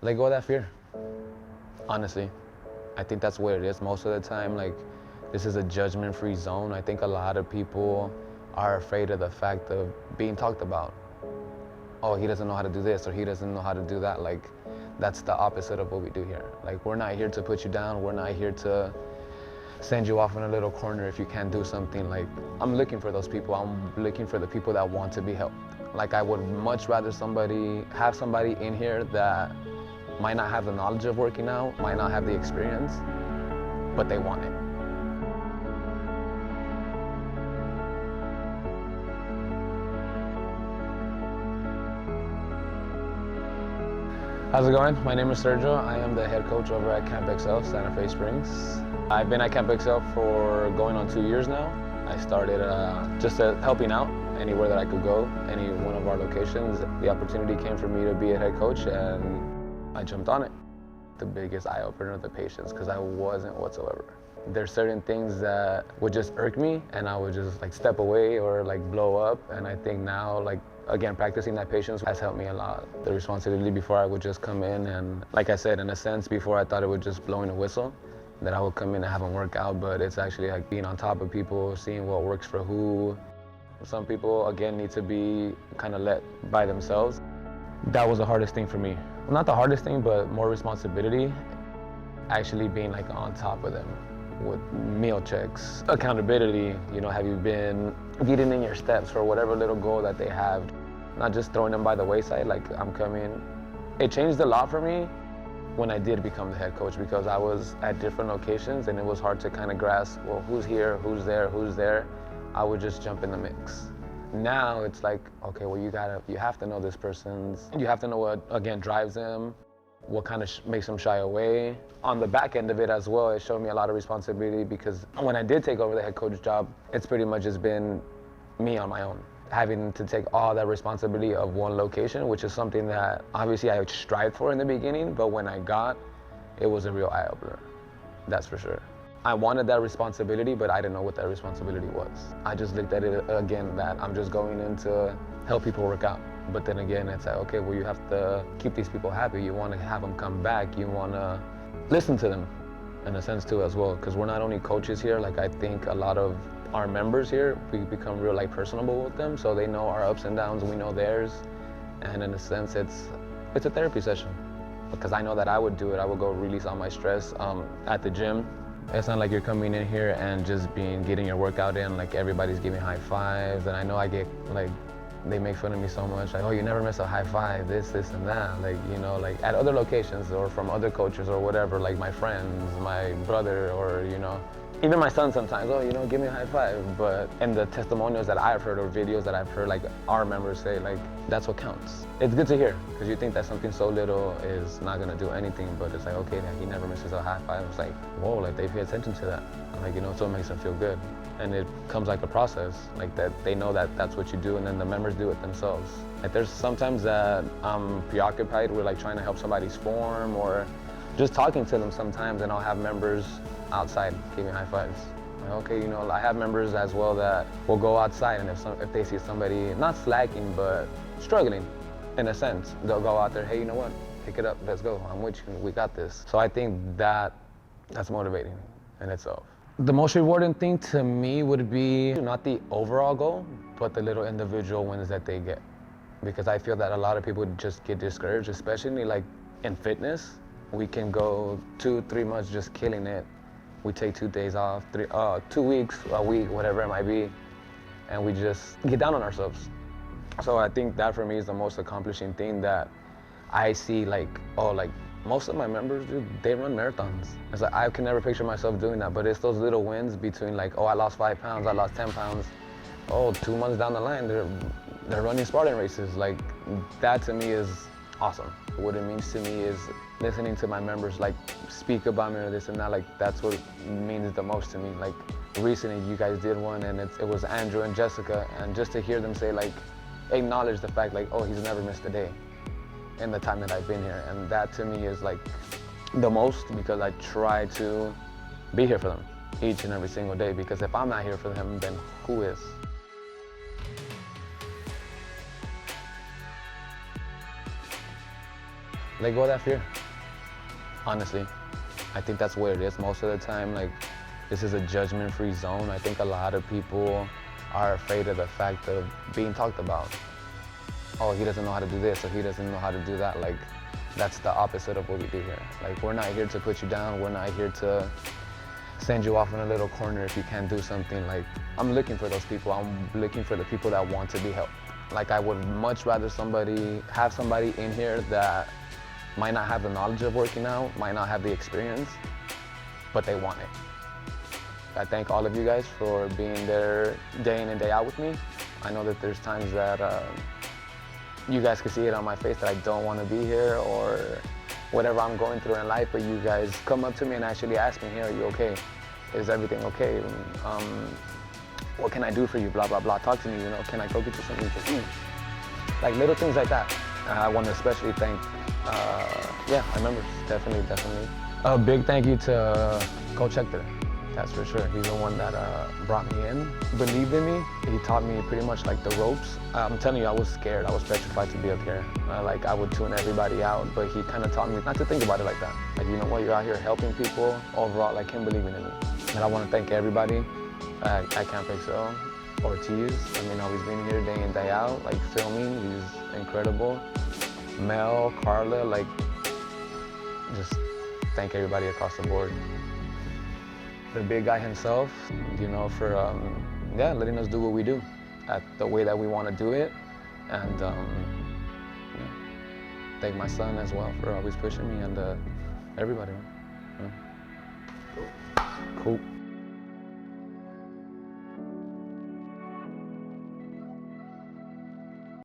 let go of that fear. Honestly, I think that's what it is most of the time. Like, this is a judgment-free zone. I think a lot of people are afraid of the fact of being talked about. Oh, he doesn't know how to do this, or he doesn't know how to do that. Like, that's the opposite of what we do here. Like, we're not here to put you down. We're not here to send you off in a little corner if you can't do something. Like, I'm looking for those people. I'm looking for the people that want to be helped. Like, I would much rather have somebody in here that might not have the knowledge of working out, might not have the experience, but they want it. How's it going? My name is Sergio. I am the head coach over at Camp Xcel, Santa Fe Springs. I've been at Camp Xcel for going on 2 years now. I started just helping out anywhere that I could go, any one of our locations. The opportunity came for me to be a head coach, and I jumped on it. The biggest eye-opener of the patience, because I wasn't whatsoever. There's certain things that would just irk me, and I would just like step away or like blow up. And I think now, like, again, practicing that patience has helped me a lot. The responsibility before, I would just come in and, like I said, in a sense, before I thought it was just blowing a whistle, that I would come in and have them work out, but it's actually like being on top of people, seeing what works for who. Some people, again, need to be kind of let by themselves. That was the hardest thing for me. Well, not the hardest thing, but more responsibility, actually being like on top of them with meal checks, accountability. You know, have you been getting in your steps for whatever little goal that they have? Not just throwing them by the wayside, like I'm coming. It changed a lot for me when I did become the head coach, because I was at different locations and it was hard to kind of grasp, well, who's here, who's there, who's there. I would just jump in the mix. Now it's like, okay, well, you have to know this person's, you have to know what, again, drives them, what kind of makes them shy away. On the back end of it as well, it showed me a lot of responsibility, because when I did take over the head coach job, it's pretty much just been me on my own, having to take all that responsibility of one location, which is something that obviously I strived for in the beginning, but when I got, it was a real eye-opener, that's for sure. I wanted that responsibility, but I didn't know what that responsibility was. I just looked at it again that I'm just going in to help people work out. But then again, it's like, okay, well, you have to keep these people happy. You want to have them come back. You want to listen to them in a sense too as well, because we're not only coaches here. Like, I think a lot of our members here, we become real like personable with them, so they know our ups and downs, we know theirs. And in a sense, it's a therapy session, because I know that I would do it. I would go release all my stress at the gym. It's not like you're coming in here and just getting your workout in, like everybody's giving high fives. And I know I get like, they make fun of me so much, like, oh, you never miss a high five, this and that. Like, you know, like at other locations or from other coaches or whatever, like my friends, my brother, or, you know, even my son sometimes, oh, you know, give me a high five. But in the testimonials that I've heard or videos that I've heard, like our members say, like, that's what counts. It's good to hear, because you think that something so little is not gonna do anything, but it's like, okay, he never misses a high five. It's like, whoa, like they pay attention to that. Like, you know, so it makes them feel good. And it comes like a process, like that they know that that's what you do, and then the members do it themselves. Like, there's sometimes that I'm preoccupied with like trying to help somebody's form or just talking to them sometimes, and I'll have members outside giving high fives. Like, okay, you know, I have members as well that will go outside, and if they see somebody not slacking but struggling in a sense, they'll go out there, hey, you know what, pick it up, let's go, I'm with you, we got this. So I think that's motivating in itself. The most rewarding thing to me would be not the overall goal, but the little individual wins that they get. Because I feel that a lot of people just get discouraged, especially like in fitness. We can go 2-3 months just killing it. We take 2 days off, 2 weeks, a week, whatever it might be, and we just get down on ourselves. So I think that for me is the most accomplishing thing that I see, like, oh, like most of my members, dude, they run marathons. It's like, I can never picture myself doing that, but it's those little wins between like, oh, I lost 5 pounds, I lost 10 pounds. Oh, 2 months down the line, they're running Spartan races. Like, that to me is awesome. What it means to me is listening to my members like speak about me or this and that. Like, that's what means the most to me. Like, recently you guys did one, and it was Andrew and Jessica, and just to hear them say, like, acknowledge the fact, like, oh, he's never missed a day in the time that I've been here. And that to me is like the most, because I try to be here for them each and every single day, because if I'm not here for them, then who is? let go of that fear. Honestly, I think that's what it is most of the time. Like, this is a judgment-free zone. I think a lot of people are afraid of the fact of being talked about. Oh, he doesn't know how to do this, or he doesn't know how to do that. Like, that's the opposite of what we do here. Like, we're not here to put you down. We're not here to send you off in a little corner if you can't do something. Like, I'm looking for those people. I'm looking for the people that want to be helped. Like, I would much rather have somebody in here that might not have the knowledge of working out, might not have the experience, but they want it. I thank all of you guys for being there day in and day out with me. I know that there's times that you guys can see it on my face that I don't want to be here or whatever I'm going through in life, but you guys come up to me and actually ask me, hey, are you okay? Is everything okay? What can I do for you? Blah, blah, blah. Talk to me, can I go get you something to eat? Like little things like that. I want to especially thank, my members, definitely. A big thank you to Coach Hector. That's for sure. He's the one that brought me in, believed in me. He taught me pretty much like the ropes. I'm telling you, I was scared. I was petrified to be up here. Like, I would tune everybody out, but he kind of taught me not to think about it like that. Like, you know what, you're out here helping people. Overall, like, him believing in me. And I want to thank everybody at Camp Xcel. Ortiz, he's been here day in, day out, like filming. He's incredible. Mel, Carla, like, just thank everybody across the board. The big guy himself, for letting us do what we do at the way that we want to do it. And thank my son as well for always pushing me, and everybody. Cool.